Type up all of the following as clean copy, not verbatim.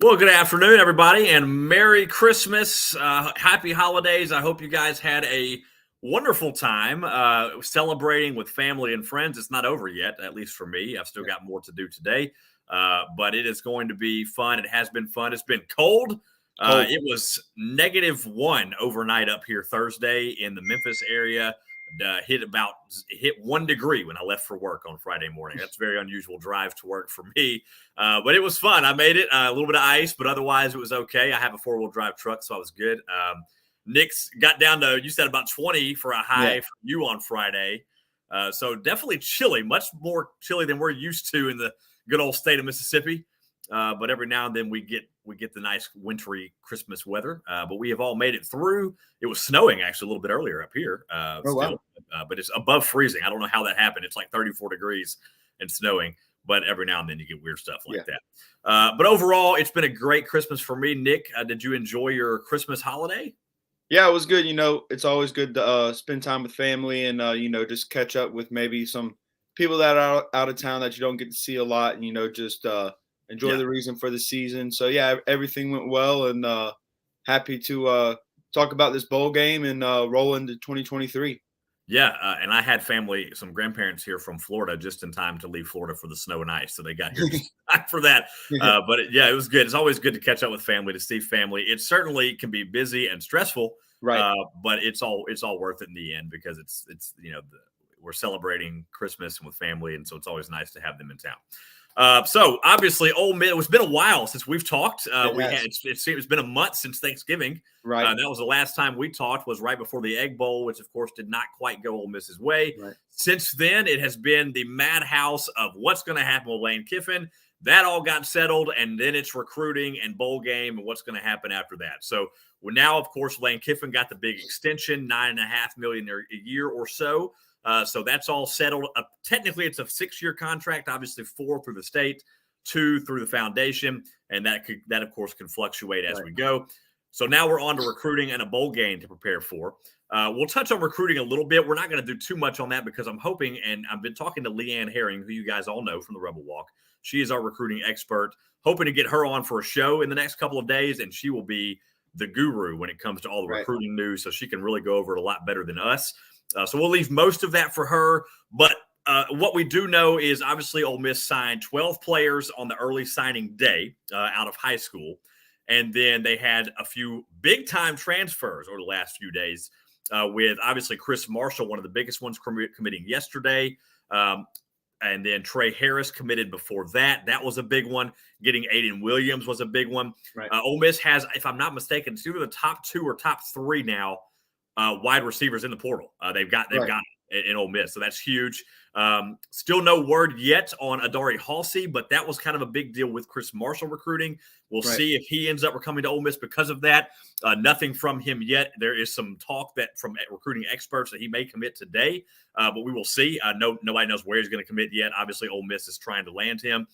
Well, good afternoon, everybody, and Merry Christmas. Happy holidays. I hope you guys had a wonderful time celebrating with family and friends. It's not over yet, at least for me. I've still got more to do today, but it is going to be fun. It has been fun. It's been cold. Cold. It was -1 overnight up here Thursday in the Memphis area. Hit 1 degree when I left for work on Friday morning. That's a very unusual drive to work for me. But it was fun. I made it a little bit of ice, but otherwise it was okay. I have a 4-wheel drive truck, so I was good. Nick's got down to, you said about 20 for a high Yeah. for you on Friday. So definitely chilly, much more chilly than we're used to in the good old state of Mississippi. But every now and then we get the nice wintry Christmas weather. But we have all made it through. It was snowing actually a little bit earlier up here Oh, wow. still, but it's above freezing. I don't know how that happened. It's like 34 degrees and snowing. But every now and then you get weird stuff like that. But overall, it's been a great Christmas for me. Nick, did you enjoy your Christmas holiday? Yeah, it was good. It's always good to spend time with family and just catch up with maybe some people that are out of town that you don't get to see a lot, and just enjoy Yeah. the reason for the season. So yeah, everything went well, and happy to talk about this bowl game and roll into 2023. Yeah, and I had some grandparents here from Florida just in time to leave Florida for the snow and ice, so they got here just in time for that. But it was good. It's always good to catch up with family, to see family. It certainly can be busy and stressful, Right. but it's all worth it in the end because we're celebrating Christmas and with family, and so it's always nice to have them in town. So obviously, Ole Miss. It's been a while since we've talked. It's been a month since Thanksgiving. Right. That was the last time we talked. Was right before the Egg Bowl, which of course did not quite go Ole Miss's way. Right. Since then, it has been the madhouse of what's going to happen with Lane Kiffin. That all got settled, and then it's recruiting and bowl game and what's going to happen after that. So now, of course, Lane Kiffin got the big extension, $9.5 million a year or so. So that's all settled. Technically, it's a 6-year contract. Obviously, 4 through the state, 2 through the foundation, and that of course can fluctuate as we go. So now we're on to recruiting and a bowl game to prepare for. We'll touch on recruiting a little bit. We're not going to do too much on that because I'm hoping, and I've been talking to Leanne Herring, who you guys all know from the Rebel Walk. She is our recruiting expert. Hoping to get her on for a show in the next couple of days, and she will be the guru when it comes to all the recruiting news. So she can really go over it a lot better than us. So we'll leave most of that for her. But what we do know is obviously Ole Miss signed 12 players on the early signing day out of high school. And then they had a few big-time transfers over the last few days with obviously Chris Marshall, one of the biggest ones committing yesterday. And then Trey Harris committed before that. That was a big one. Getting Aiden Williams was a big one. Right. Ole Miss has, if I'm not mistaken, it's either the top 2 or top 3 now wide receivers in the portal. They've got in Ole Miss, so that's huge. Still no word yet on Adari Halsey, but that was kind of a big deal with Chris Marshall recruiting. We'll see if he ends up coming to Ole Miss because of that. Nothing from him yet. There is some talk that from recruiting experts that he may commit today, but we will see. Nobody knows where he's going to commit yet. Obviously, Ole Miss is trying to land him.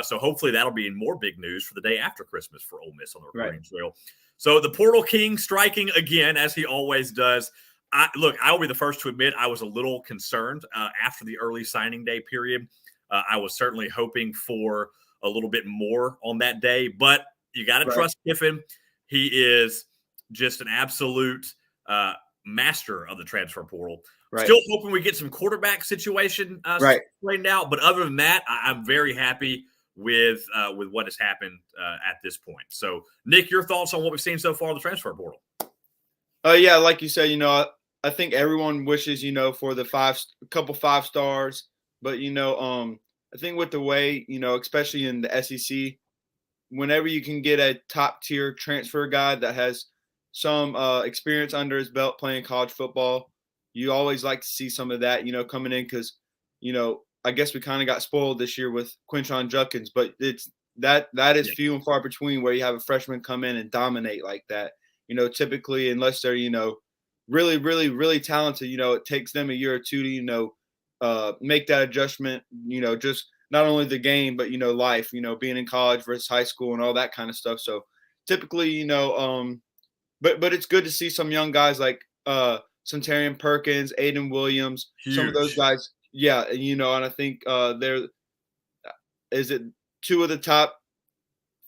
So hopefully that'll be more big news for the day after Christmas for Ole Miss on the recruiting trail. So the portal king striking again, as he always does. I'll be the first to admit I was a little concerned after the early signing day period. I was certainly hoping for a little bit more on that day, but you got to trust Kiffin. He is just an absolute master of the transfer portal. Still hoping we get some quarterback situation straightened out, but other than that, I'm very happy with what has happened at this point. So, Nick, your thoughts on what we've seen so far in the transfer portal? Yeah, like you said, I think everyone wishes, for the couple 5 stars, but I think with the way, especially in the SEC, whenever you can get a top tier transfer guy that has some experience under his belt playing college football, you always like to see some of that, coming in because, I guess we kind of got spoiled this year with Quinshon Judkins, but it's that is few and far between where you have a freshman come in and dominate like that. Typically, unless they're, really, really, really talented, it takes them a year or two to, make that adjustment, just not only the game, but, life, being in college versus high school and all that kind of stuff. So typically, but it's good to see some young guys like Centarian Perkins, Aiden Williams, some of those guys. Yeah. And I think is it 2 of the top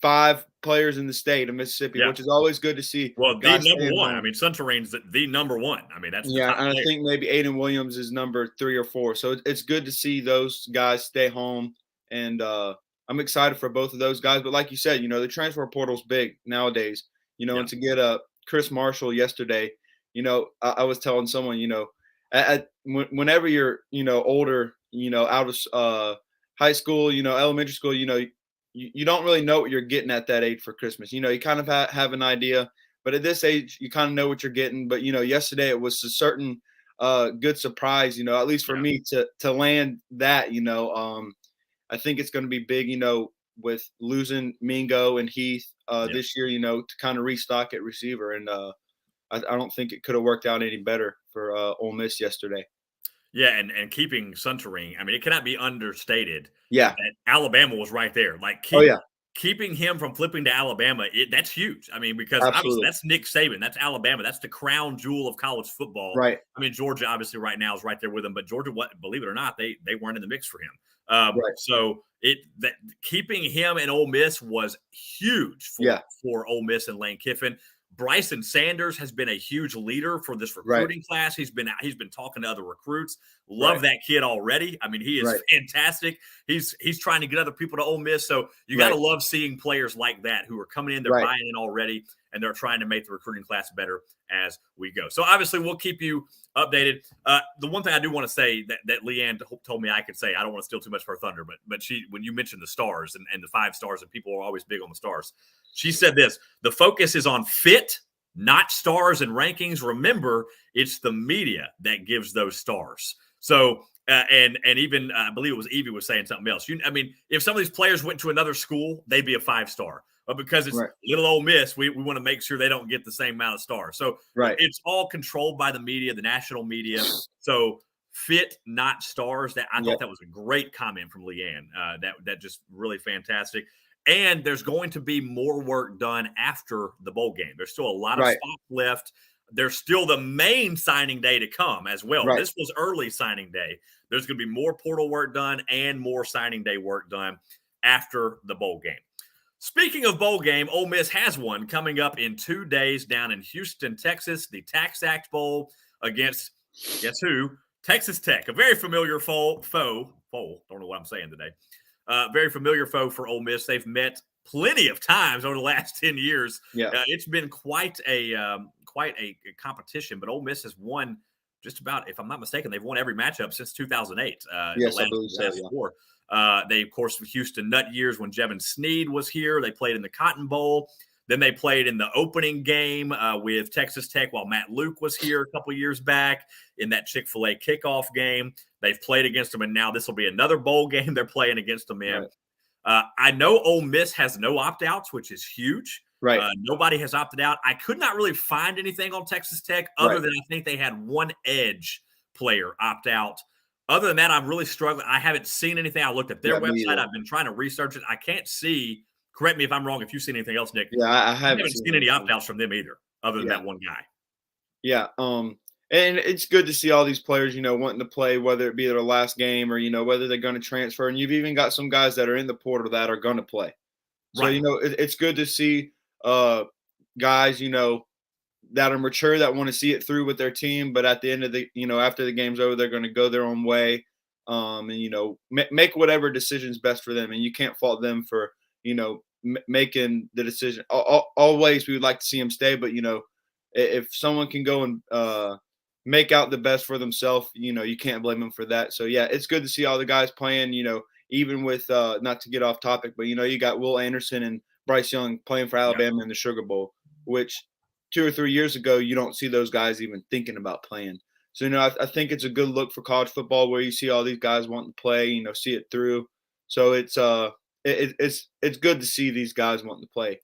5 players in the state of Mississippi, Yeah. which is always good to see. Well, the Guys number staying one. home. I mean, Sunterrain's the number one. I mean, that's the Yeah, top and I player. think maybe Aiden Williams is number 3 or 4. So it's good to see those guys stay home, and I'm excited for both of those guys. But like you said, the transfer portal's big nowadays. Yeah. And to get Chris Marshall yesterday, I was telling someone, whenever you're older, out of high school, elementary school, you don't really know what you're getting at that age for Christmas. You kind of have an idea, but at this age, you kind of know what you're getting. But yesterday it was a certain good surprise. At least for me to land that. I think it's going to be big. With losing Mingo and Heath this year, to kind of restock at receiver, and I don't think it could have worked out any better for Ole Miss yesterday. Yeah, and keeping Sunterrain, I mean, it cannot be understated. Yeah, that Alabama was right there. Like, keeping him from flipping to Alabama, that's huge. I mean, because obviously absolutely. that's Nick Saban, that's Alabama, that's the crown jewel of college football. Right. I mean, Georgia obviously right now is right there with him, but Georgia, believe it or not, they weren't in the mix for him. Right. So that keeping him in Ole Miss was huge for Ole Miss and Lane Kiffin. Bryson Sanders has been a huge leader for this recruiting class. He's been talking to other recruits. Love that kid already. I mean, he is fantastic. He's trying to get other people to Ole Miss. So you got to love seeing players like that who are coming in, they're buying in already, and they're trying to make the recruiting class better as we go. So obviously we'll keep you updated. The one thing I do want to say that Leanne told me I could say, I don't want to steal too much of her thunder, but she, when you mentioned the stars and the 5 stars, and people are always big on the stars, she said this: the focus is on fit, not stars and rankings. Remember, it's the media that gives those stars. So, and even I believe it was Evie was saying something else. I mean, if some of these players went to another school, they'd be a 5-star. But because it's little Ole Miss, we want to make sure they don't get the same amount of stars. So it's all controlled by the media, the national media. So fit, not stars. That I thought that was a great comment from Leanne. That just really fantastic. And there's going to be more work done after the bowl game. There's still a lot of spots left. There's still the main signing day to come as well. This was early signing day. There's going to be more portal work done and more signing day work done after the bowl game. Speaking of bowl game, Ole Miss has one coming up in 2 days down in Houston, Texas, the TaxAct Bowl against, guess who? Texas Tech, a very familiar foe. Don't know what I'm saying today. Very familiar foe for Ole Miss. They've met plenty of times over the last 10 years. It's been quite a competition, but Ole Miss has won just about, if I'm not mistaken, they've won every matchup since 2008. Yes, I believe so. Four. They, of course, Houston Nut years when Jevin Sneed was here. They played in the Cotton Bowl. Then they played in the opening game with Texas Tech while Matt Luke was here a couple years back in that Chick-fil-A kickoff game. They've played against them, and now this will be another bowl game they're playing against them in. I know Ole Miss has no opt-outs, which is huge. Nobody has opted out. I could not really find anything on Texas Tech other than I think they had one edge player opt out. Other than that, I'm really struggling. I haven't seen anything. I looked at their website. I've been trying to research it. I can't see. Correct me if I'm wrong if you've seen anything else, Nick. Yeah, I haven't seen any opt-outs from them either, other than that one guy. Yeah, and it's good to see all these players, wanting to play, whether it be their last game or, whether they're going to transfer. And you've even got some guys that are in the portal that are going to play. So, it's good to see guys, that are mature, that want to see it through with their team. But at the end of the, after the game's over, they're going to go their own way and, make whatever decision's best for them. And you can't fault them for, making the decision. Always we would like to see them stay, but if someone can go and make out the best for themselves, you can't blame them for that. So yeah, it's good to see all the guys playing, even with not to get off topic, but you got Will Anderson and Bryce Young playing for Alabama in the Sugar Bowl, which 2 or 3 years ago you don't see those guys even thinking about playing. So I think it's a good look for college football where you see all these guys wanting to play, see it through. So it's good to see these guys wanting to play.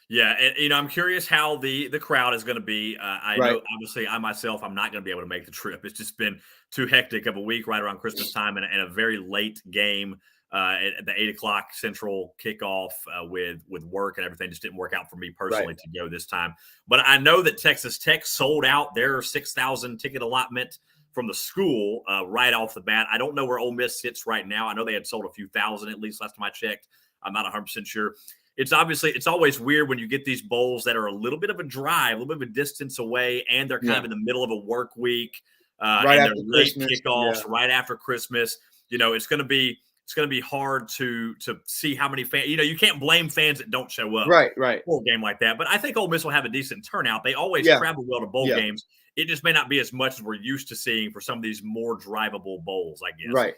Yeah, and I'm curious how the crowd is going to be. I know, obviously, I'm not going to be able to make the trip. It's just been too hectic of a week right around Christmas time and a very late game at the 8:00 Central kickoff with work and everything. Just didn't work out for me personally to go this time. But I know that Texas Tech sold out their 6,000 ticket allotment from the school right off the bat. I don't know where Ole Miss sits right now. I know they had sold a few thousand at least last time I checked. I'm not 100% sure. it's always weird when you get these bowls that are a little bit of a drive, a little bit of a distance away, and they're kind of in the middle of a work week, right and they're after late Christmas. kickoffs right after Christmas. It's going to be hard to see how many fans. You can't blame fans that don't show up Right. for a game like that. But I think Ole Miss will have a decent turnout. They always Yeah. travel well to bowl games. It just may not be as much as we're used to seeing for some of these more drivable bowls, I guess. Right.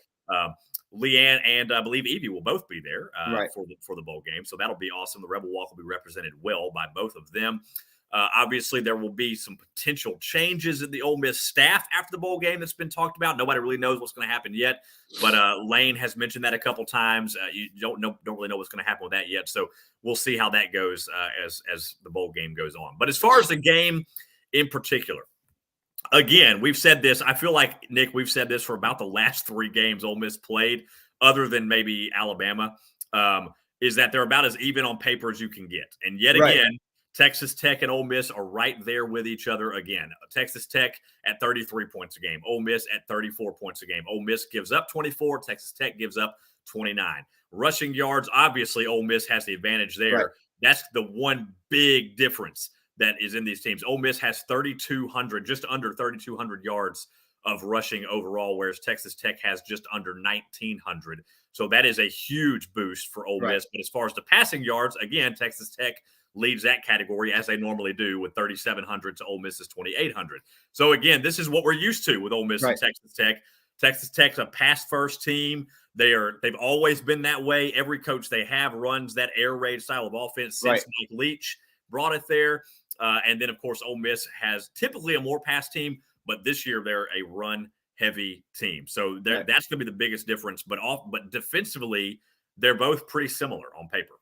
Leanne and I believe Evie will both be there Right. for the bowl game. So that'll be awesome. The Rebel Walk will be represented well by both of them. Obviously, there will be some potential changes in the Ole Miss staff after the bowl game that's been talked about. Nobody really knows what's going to happen yet, but Lane has mentioned that a couple times. You don't really know what's going to happen with that yet. So we'll see how that goes as the bowl game goes on. But as far as the game in particular, again, we've said this. I feel like, Nick, we've said this for about the last 3 games Ole Miss played, other than maybe Alabama, is that they're about as even on paper as you can get. And yet again, Texas Tech and Ole Miss are right there with each other again. Texas Tech at 33 points a game. Ole Miss at 34 points a game. Ole Miss gives up 24. Texas Tech gives up 29. Rushing yards, obviously, Ole Miss has the advantage there. Right. That's the one big difference that is in these teams. Ole Miss has 3,200, just under 3,200 yards of rushing overall, whereas Texas Tech has just under 1,900. So that is a huge boost for Ole Miss. But as far as the passing yards, again, Texas Tech leads that category as they normally do with 3,700 to Ole Miss's 2,800. So again, this is what we're used to with Ole Miss and Texas Tech. Texas Tech's a pass-first team. They've always been that way. Every coach they have runs that air raid style of offense since Mike Leach brought it there. And then, of course, Ole Miss has typically a more pass team, but this year they're a run-heavy team. So that's going to be the biggest difference. But defensively, they're both pretty similar on paper.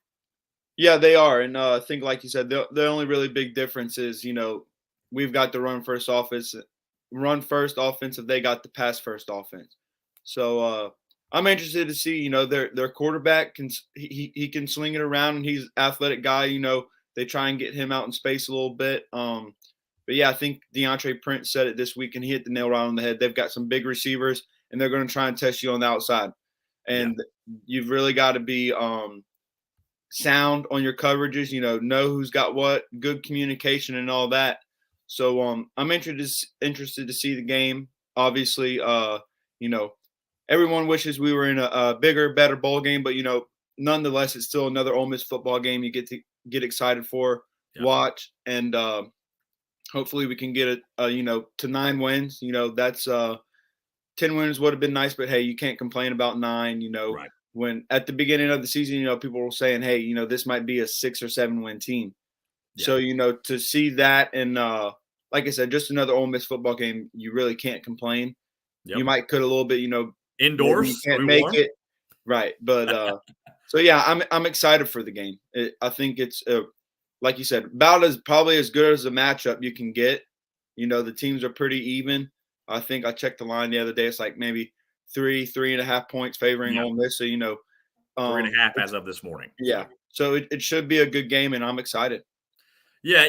Yeah, they are. And I think, like you said, the only really big difference is, we've got the run first offense. They got the pass first offense. So I'm interested to see, their quarterback he can sling it around, and he's an athletic guy. They try and get him out in space a little bit. But yeah, I think DeAndre Prince said it this week, and he hit the nail right on the head. They've got some big receivers, and they're going to try and test you on the outside. And you've really got to be sound on your coverages, know who's got what, good communication and all that. So I'm interested to see the game. Obviously, everyone wishes we were in a bigger, better bowl game, but nonetheless, it's still another Ole Miss football game you get excited for, watch, and hopefully we can get it to 9 wins. That's 10 wins would have been nice, but hey, you can't complain about 9. When at the beginning of the season, people were saying, hey, this might be a 6 or 7 win team. So, to see that, and like I said, just another Ole Miss football game, you really can't complain. You might could a little bit, indoors. You can't make it. Right. But so, yeah, I'm excited for the game. I think it's, like you said, about probably as good as a matchup you can get. The teams are pretty even. I think I checked the line the other day. It's like maybe 3.5 points favoring Ole Miss. So, 3.5 as of this morning. Yeah. So it should be a good game, and I'm excited. Yeah,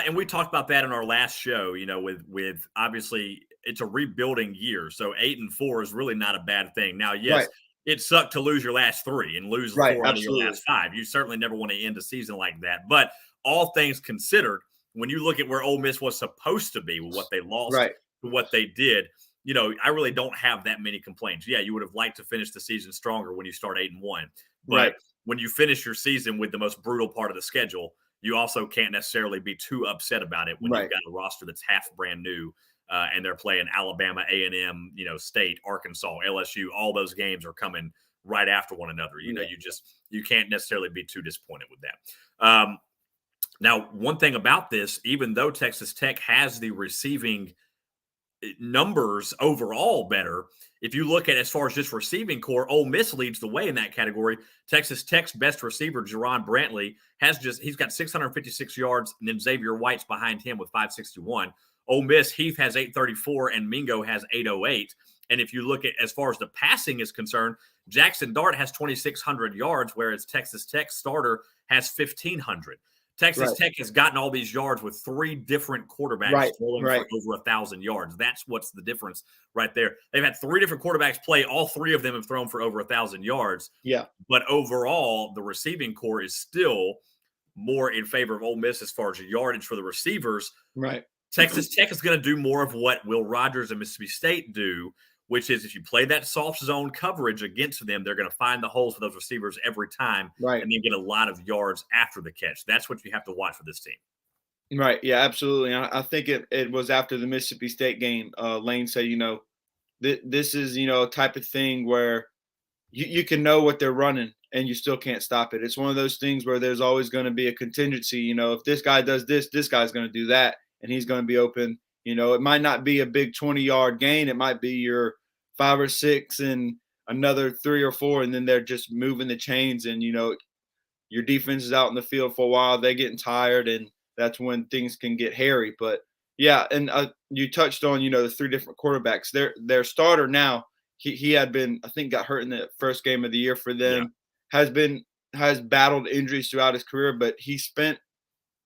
and we talked about that in our last show, with obviously it's a rebuilding year. So 8-4 is really not a bad thing. Now, yes, it sucked to lose your last 3 and lose 4 out of your last 5. You certainly never want to end a season like that. But all things considered, when you look at where Ole Miss was supposed to be with what they lost to what they did, I really don't have that many complaints. Yeah, you would have liked to finish the season stronger when you start 8-1. But when you finish your season with the most brutal part of the schedule, you also can't necessarily be too upset about it when you've got a roster that's half brand new and they're playing Alabama, A&M, State, Arkansas, LSU. All those games are coming right after one another. You can't necessarily be too disappointed with that. Now, one thing about this, even though Texas Tech has the receiving numbers overall better, if you look at as far as just receiving core, Ole Miss leads the way in that category. Texas Tech's best receiver, Jerron Brantley, he's got 656 yards, and then Xavier White's behind him with 561. Ole Miss, Heath has 834, and Mingo has 808. And if you look at as far as the passing is concerned, Jackson Dart has 2,600 yards, whereas Texas Tech starter has 1,500. Texas Tech has gotten all these yards with 3 different quarterbacks throwing for over 1,000 yards. That's what's the difference right there. They've had 3 different quarterbacks play. All 3 of them have thrown for over 1,000 yards. Yeah. But overall, the receiving core is still more in favor of Ole Miss as far as yardage for the receivers. Right. Texas Tech is going to do more of what Will Rogers and Mississippi State do, which is if you play that soft zone coverage against them, they're going to find the holes for those receivers every time and then get a lot of yards after the catch. That's what you have to watch for this team. Right. Yeah, absolutely. I think it was after the Mississippi State game. Lane said, this is, a type of thing where you can know what they're running and you still can't stop it. It's one of those things where there's always going to be a contingency. If this guy does this guy's going to do that, and he's going to be open. It might not be a big 20-yard gain. It might be your 5 or 6 and another 3 or 4, and then they're just moving the chains. And, your defense is out in the field for a while. They're getting tired, and that's when things can get hairy. But, yeah, and you touched on, the 3 different quarterbacks. Their starter now, he had been, I think, got hurt in the first game of the year for them, has battled injuries throughout his career, but he spent,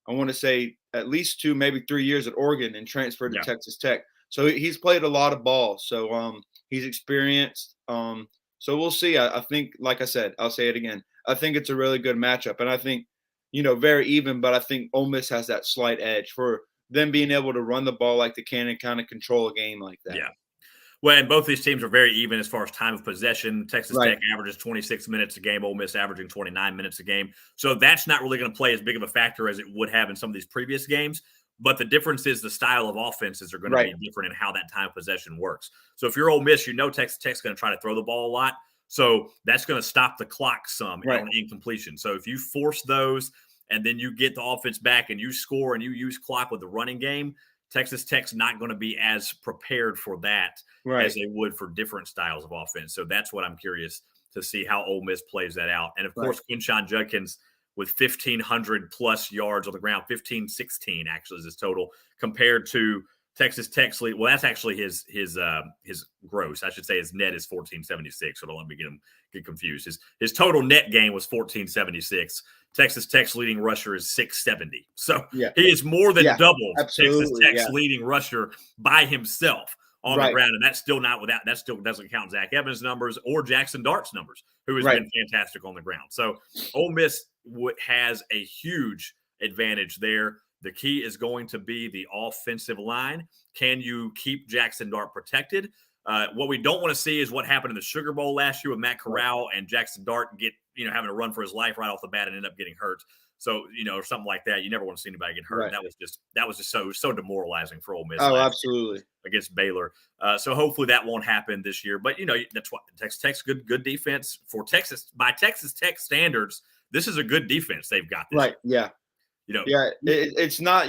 I want to say, at least 2, maybe 3 years at Oregon and transferred to Texas Tech. So he's played a lot of ball. So he's experienced. So we'll see. I think, like I said, I'll say it again. I think it's a really good matchup. And I think, very even, but I think Ole Miss has that slight edge for them being able to run the ball like they can and kind of control a game like that. Yeah. Well, and both these teams are very even as far as time of possession. Texas Tech averages 26 minutes a game, Ole Miss averaging 29 minutes a game. So that's not really going to play as big of a factor as it would have in some of these previous games. But the difference is the style of offenses are going to be different in how that time of possession works. So if you're Ole Miss, Texas Tech's going to try to throw the ball a lot. So that's going to stop the clock some on incompletion. So if you force those and then you get the offense back and you score and you use clock with the running game, Texas Tech's not going to be as prepared for that as they would for different styles of offense. So that's what I'm curious to see how Ole Miss plays that out. And, of course, Quinshon Judkins with 1,500-plus yards on the ground, 1,516 actually is his total, compared to Texas Tech's lead. Well, that's actually his gross. I should say his net is 1,476, so don't let me get confused. His total net gain was 1,476. Texas Tech's leading rusher is 670. So he is more than double Texas Tech's leading rusher by himself on the ground. And that's still not without, that still doesn't count Zach Evans' numbers or Jackson Dart's numbers, who has been fantastic on the ground. So Ole Miss has a huge advantage there. The key is going to be the offensive line. Can you keep Jackson Dart protected? What we don't want to see is what happened in the Sugar Bowl last year with Matt Corral and Jackson Dart having to run for his life right off the bat and end up getting hurt. So, or something like that. You never want to see anybody get hurt. That was just so demoralizing for Ole Miss. Oh, absolutely. Against Baylor. So hopefully that won't happen this year. But, that's what Texas Tech's good defense for Texas. By Texas Tech standards, this is a good defense they've got this year. Yeah. It's not,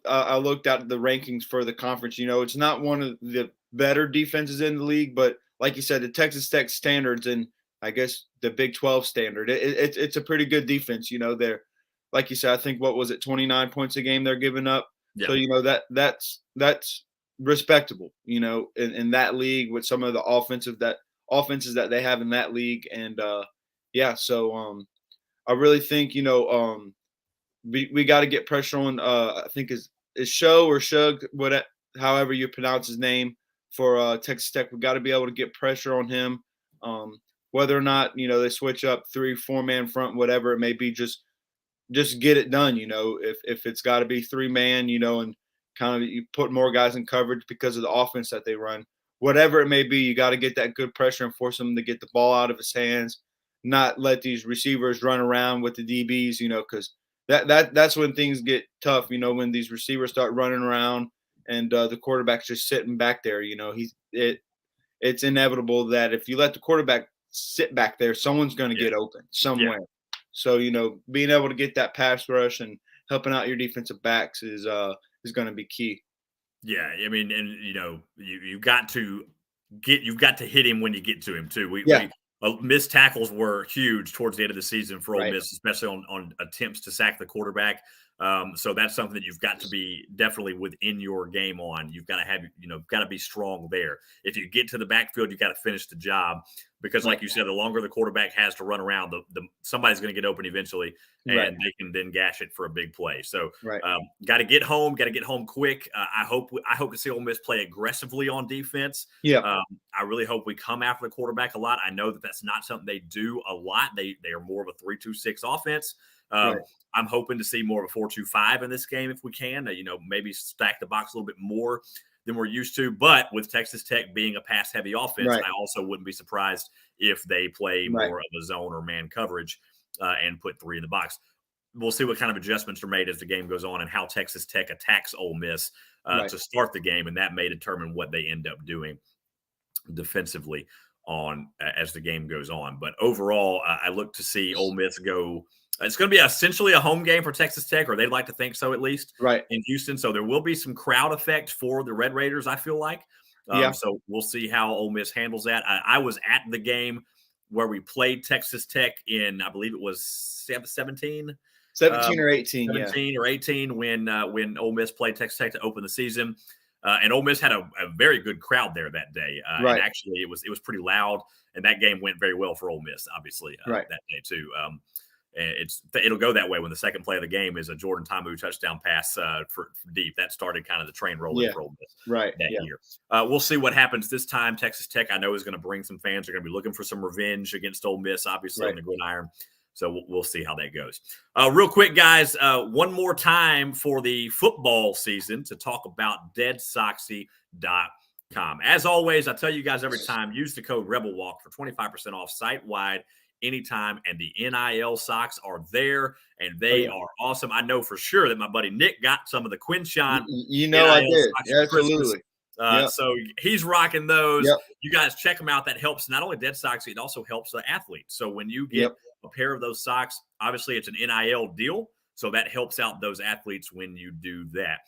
I looked at the rankings for the conference, it's not one of the better defenses in the league, but like you said, the Texas Tech standards and I guess the Big 12 standard, it's a pretty good defense. They're, like you said, I think, what was it, 29 points a game they're giving up. Yeah. So, that's respectable, in that league with some of the offenses that they have in that league. And so I really think, we got to get pressure on, I think is Show or Shug, however you pronounce his name, for Texas Tech. We got to be able to get pressure on him. Whether or not, they switch up 3-4-man front, whatever it may be, just get it done. If it's got to be 3-man, and kind of you put more guys in coverage because of the offense that they run, whatever it may be, you got to get that good pressure and force him to get the ball out of his hands, not let these receivers run around with the DBs, because that's when things get tough, when these receivers start running around and the quarterback's just sitting back there. It's inevitable that if you let the quarterback sit back there, someone's going to get open somewhere. Yeah. So, being able to get that pass rush and helping out your defensive backs is going to be key. Yeah, I mean, and you've got to hit him when you get to him too. Missed tackles were huge towards the end of the season for Ole Miss, especially on attempts to sack the quarterback. So that's something that you've got to be definitely within your game on. You've got to have, got to be strong there. If you get to the backfield, you got to finish the job because, like you said, the longer the quarterback has to run around, somebody's going to get open eventually, and they can then gash it for a big play. So, got to get home quick. I hope to see Ole Miss play aggressively on defense. I really hope we come after the quarterback a lot. I know that that's not something they do a lot. They are more of a 3-2-6 offense. I'm hoping to see more of a 4-2-5 in this game if we can. Maybe stack the box a little bit more than we're used to. But with Texas Tech being a pass-heavy offense, I also wouldn't be surprised if they play more of a zone or man coverage and put 3 in the box. We'll see what kind of adjustments are made as the game goes on and how Texas Tech attacks Ole Miss to start the game, and that may determine what they end up doing defensively as the game goes on. But overall, I look to see Ole Miss go. It's going to be essentially a home game for Texas Tech, or they'd like to think so at least, in Houston. So there will be some crowd effect for the Red Raiders, I feel like. So we'll see how Ole Miss handles that. I was at the game where we played Texas Tech in, I believe it was 17 or 18. 17 or 18 when Ole Miss played Texas Tech to open the season. And Ole Miss had a very good crowd there that day. And actually, it was pretty loud, and that game went very well for Ole Miss, obviously, that day too. It'll go that way when the second play of the game is a Jordan Ta'amu touchdown pass for deep. That started kind of the train rolling for Ole Miss that year. We'll see what happens this time. Texas Tech, I know, is going to bring some fans. They're going to be looking for some revenge against Ole Miss, obviously, on the gridiron. So we'll see how that goes. Real quick, guys, one more time for the football season to talk about deadsoxy.com. As always, I tell you guys every time, use the code RebelWalk for 25% off site-wide anytime, and the NIL socks are there, and they are awesome. I know for sure that my buddy Nick got some of the Quinshon. I did. Absolutely. So he's rocking those. You guys check them out. That helps not only Dead Socks, it also helps the athletes. So when you get a pair of those socks, obviously it's an NIL deal. So that helps out those athletes when you do that.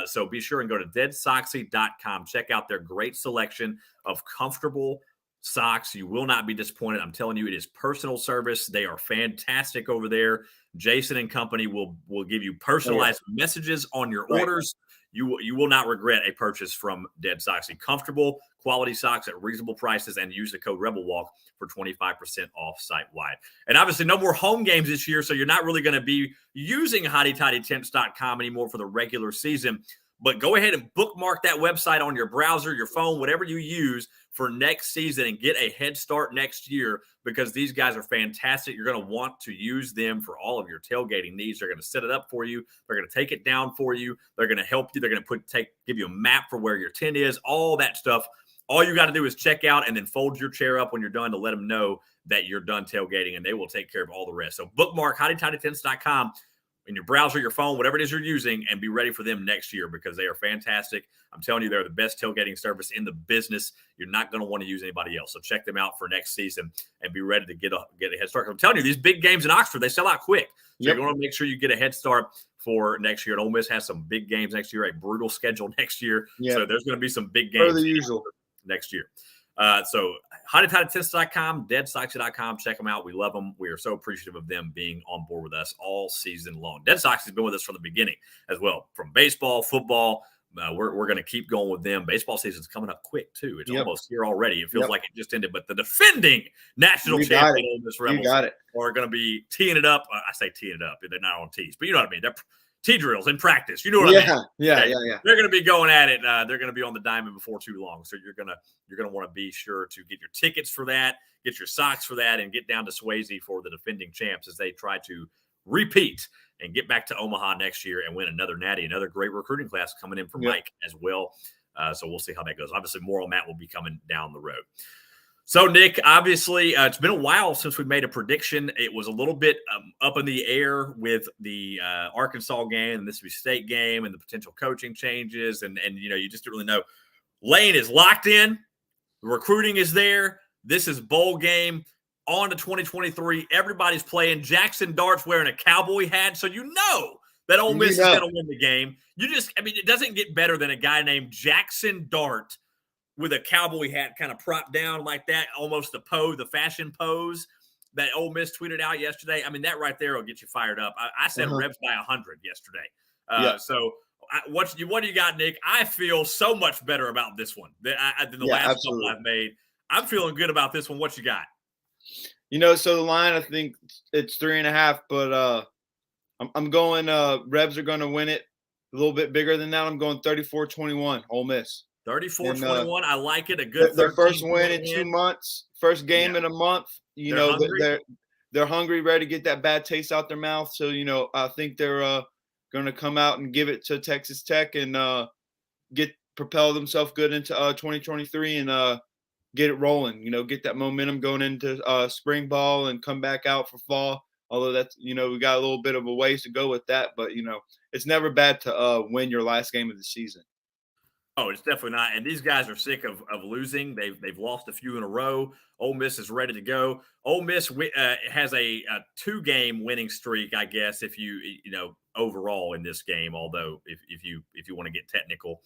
So be sure and go to deadsoxy.com. Check out their great selection of comfortable socks. You will not be disappointed. I'm telling you, it is personal service. They are fantastic over there. Jason and company will give you personalized messages on your orders. You will not regret a purchase from Dead Soxy. Comfortable, quality socks at reasonable prices, and use the code RebelWalk for 25% off site-wide. And obviously, no more home games this year, so you're not really going to be using HottyToddyTents.com anymore for the regular season. But go ahead and bookmark that website on your browser, your phone, whatever you use for next season, and get a head start next year, because these guys are fantastic. You're going to want to use them for all of your tailgating needs. They're going to set it up for you. They're going to take it down for you. They're going to help you. They're going to give you a map for where your tent is, all that stuff. All you got to do is check out and then fold your chair up when you're done to let them know that you're done tailgating, and they will take care of all the rest. So bookmark HottyToddyTents.com in your browser, your phone, whatever it is you're using, and be ready for them next year, because they are fantastic. I'm telling you, they're the best tailgating service in the business. You're not going to want to use anybody else. So check them out for next season and be ready to get a head start. I'm telling you, these big games in Oxford, they sell out quick. So you're going to make sure you get a head start for next year. And Ole Miss has some big games next year, a brutal schedule next year. So there's going to be some big games next year. So HottyToddyTents.com, DeadSoxy.com. Check them out. We love them. We are so appreciative of them being on board with us all season long. Dead Sox has been with us from the beginning as well, from baseball, football. We're going to keep going with them. Baseball season's coming up quick, too. It's almost here already. It feels like it just ended. But the defending national champion Ole Miss Rebels are going to be teeing it up. I say teeing it up. They're not on tees, but you know what I mean. They're tee drills in practice. You know what I mean? Yeah. They're going to be going at it. They're going to be on the diamond before too long. So you're going to want to be sure to get your tickets for that, get your socks for that, and get down to Swayze for the defending champs as they try to repeat and get back to Omaha next year and win another natty, another great recruiting class coming in for Mike as well. So we'll see how that goes. Obviously, more on that will be coming down the road. So, Nick, obviously, it's been a while since we made a prediction. It was a little bit up in the air with the Arkansas game and Mississippi State game and the potential coaching changes. And you just didn't really know. Lane is locked in. The recruiting is there. This is bowl game. On to 2023. Everybody's playing. Jackson Dart's wearing a cowboy hat. So you know that Ole Miss is going to win the game. It doesn't get better than a guy named Jackson Dart with a cowboy hat kind of propped down like that, almost the fashion pose. that Ole Miss tweeted out yesterday, I mean, that right there will get you fired up. I said Rebs by 100 yesterday. So what do you got, Nick? I feel so much better about this one than the last couple I've made. I'm feeling good about this one. What you got? So the line, I think it's 3.5, but I'm going Rebs are going to win it a little bit bigger than that. I'm going 34-21 Ole Miss. 34-21. I like it. A good their first win in 2 months, first game in a month. They're hungry, ready to get that bad taste out their mouth. So, I think they're going to come out and give it to Texas Tech and propel themselves good into 2023 and get it rolling. Get that momentum going into spring ball and come back out for fall. Although that's, we got a little bit of a ways to go with that, but it's never bad to win your last game of the season. Oh, it's definitely not. And these guys are sick of losing. They've lost a few in a row. Ole Miss is ready to go. Ole Miss has a 2-game winning streak, I guess, if you overall in this game. Although if you want to get technical,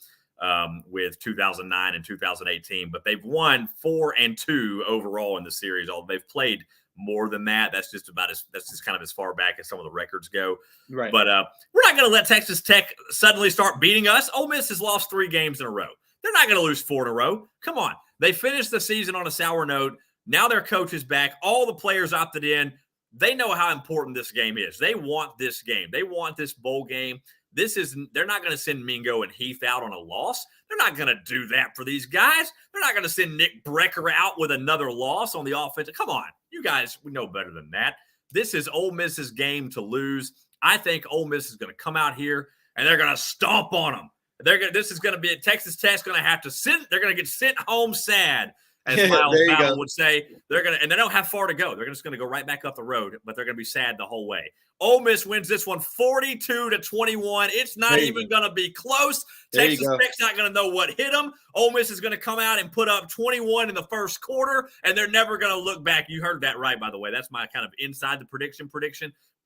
with 2009 and 2018, but they've won 4-2 overall in the series. They've played more than that. That's just kind of as far back as some of the records go. Right. But we're not going to let Texas Tech suddenly start beating us. Ole Miss has lost 3 games in a row. They're not going to lose 4 in a row. Come on. They finished the season on a sour note. Now their coach is back. All the players opted in. They know how important this game is. They want this game. They want this bowl game. They're not going to send Mingo and Heath out on a loss. They're not going to do that for these guys. They're not going to send Nick Brecker out with another loss on the offense. Come on. You guys, we know better than that. This is Ole Miss's game to lose. I think Ole Miss is going to come out here and they're going to stomp on them. This is going to be Texas Tech's going to have to they're going to get sent home sad, as Miles Battle would say. And they don't have far to go. They're just going to go right back up the road, but they're going to be sad the whole way. Ole Miss wins this one 42-21. It's not even going to be close. Texas Tech's not going to know what hit them. Ole Miss is going to come out and put up 21 in the first quarter, and they're never going to look back. You heard that right, by the way. That's my kind of inside the prediction.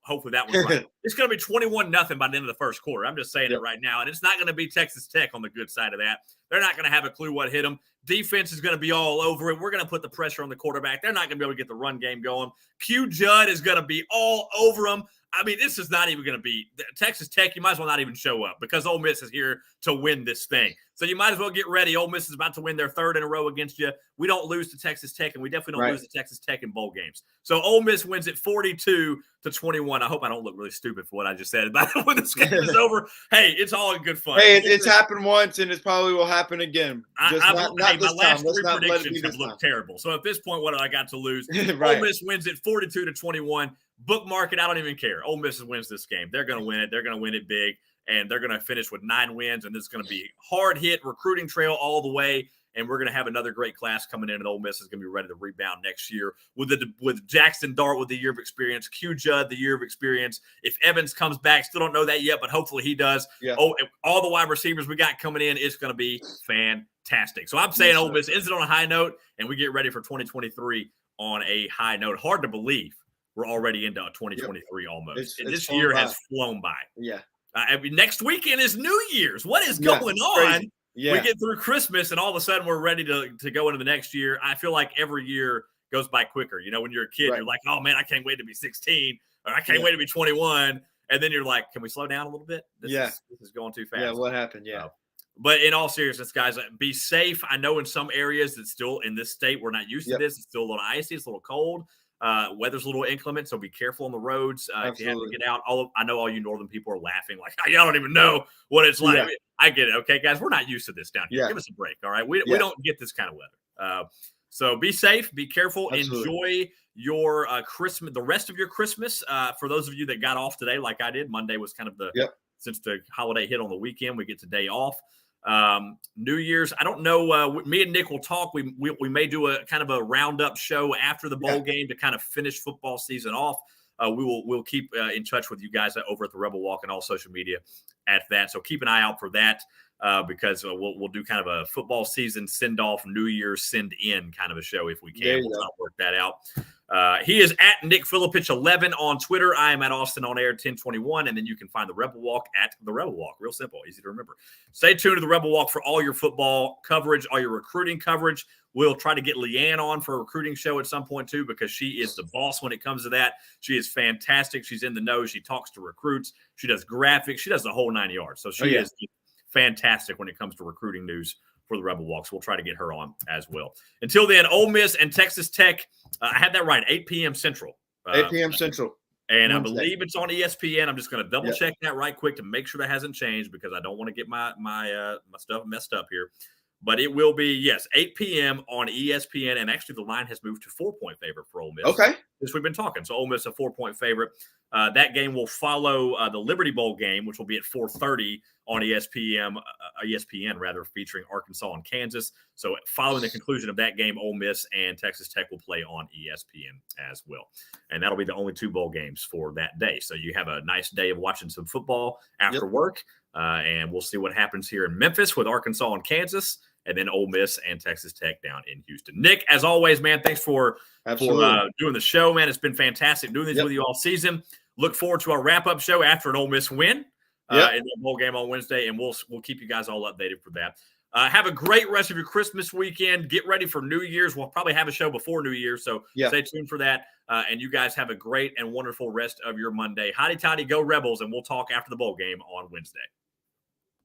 Hopefully that was right. It's going to be 21-0 by the end of the first quarter. I'm just saying it right now. And it's not going to be Texas Tech on the good side of that. They're not going to have a clue what hit them. Defense is going to be all over it. We're going to put the pressure on the quarterback. They're not going to be able to get the run game going. Q Judd is going to be all over them. I mean, this is not even going to be Texas Tech. You might as well not even show up because Ole Miss is here to win this thing. So you might as well get ready. Ole Miss is about to win their 3rd in a row against you. We don't lose to Texas Tech, and we definitely don't lose to Texas Tech in bowl games. So Ole Miss wins it 42-21. I hope I don't look really stupid for what I just said. But when this game is over, hey, it's all in good fun. Hey, it's happened once, and it probably will happen again. My last 3 predictions have looked terrible. So at this point, what do I got to lose? Ole Miss wins it 42-21. Bookmark it. I don't even care. Ole Miss wins this game. They're going to win it. They're going to win it big, and they're going to finish with 9 wins, and this is going to be hard-hit recruiting trail all the way, and we're going to have another great class coming in, and Ole Miss is going to be ready to rebound next year with Jackson Dart with the year of experience, Q Judd the year of experience. If Evans comes back, still don't know that yet, but hopefully he does. Yeah. Oh, all the wide receivers we got coming in, it's going to be fantastic. So I'm saying Ole Miss ends it on a high note, and we get ready for 2023 on a high note. Hard to believe. We're already into 2023 almost. This year has flown by. Yeah. Next weekend is New Year's. What is going on? Yeah. We get through Christmas, and all of a sudden we're ready to go into the next year. I feel like every year goes by quicker. When you're a kid, you're like, oh, man, I can't wait to be 16, or I can't wait to be 21. And then you're like, can we slow down a little bit? This is going too fast. Yeah, what happened? Yeah. But in all seriousness, guys, be safe. I know in some areas it's still in this state, we're not used to this. It's still a little icy. It's a little cold. Weather's a little inclement, so be careful on the roads if you have to get out. I know all you northern people are laughing like, y'all don't even know what it's like. I get it. Okay, guys, we're not used to this down here. Give us a break, all right? We don't get this kind of weather. So be safe, be careful, enjoy your Christmas, the rest of your Christmas. For those of you that got off today, like I did, Monday was kind of since the holiday hit on the weekend, we get today off. New Year's, I don't know. Me and Nick will talk. We may do a kind of a roundup show after the bowl game to kind of finish football season off. We'll keep in touch with you guys over at the Rebel Walk and all social media at that. So keep an eye out for that. because we'll do kind of a football season send off, New Year's send in kind of a show if we can. We'll try to work that out. He is at Nick Filipich 11 on Twitter. I am at Austin on Air 1021, and then you can find the Rebel Walk at the Rebel Walk. Real simple, easy to remember. Stay tuned to the Rebel Walk for all your football coverage, all your recruiting coverage. We'll try to get Leanne on for a recruiting show at some point too, because she is the boss when it comes to that. She is fantastic. She's in the know. She talks to recruits. She does graphics. She does the whole 9 yards. So she is fantastic when it comes to recruiting news for the Rebel Walks. We'll try to get her on as well. Until then, Ole Miss and Texas Tech. I had that right, 8 p.m. Central. 8 p.m. Central. And Wednesday. I believe it's on ESPN. I'm just going to double check that right quick to make sure that hasn't changed, because I don't want to get my stuff messed up here. But it will be, yes, 8 p.m. on ESPN. And actually, the line has moved to 4-point favorite for Ole Miss. Okay. Since we've been talking. So Ole Miss, a 4-point favorite. That game will follow the Liberty Bowl game, which will be at 4:30 on ESPN, featuring Arkansas and Kansas. So following the conclusion of that game, Ole Miss and Texas Tech will play on ESPN as well. And that'll be the only 2 bowl games for that day. So you have a nice day of watching some football after work. And we'll see what happens here in Memphis with Arkansas and Kansas, and then Ole Miss and Texas Tech down in Houston. Nick, as always, man, thanks for doing the show, man. It's been fantastic doing this with you all season. Look forward to our wrap-up show after an Ole Miss win in the bowl game on Wednesday, and we'll keep you guys all updated for that. Have a great rest of your Christmas weekend. Get ready for New Year's. We'll probably have a show before New Year's, so stay tuned for that. And you guys have a great and wonderful rest of your Monday. Hotty toddy, go Rebels, and we'll talk after the bowl game on Wednesday.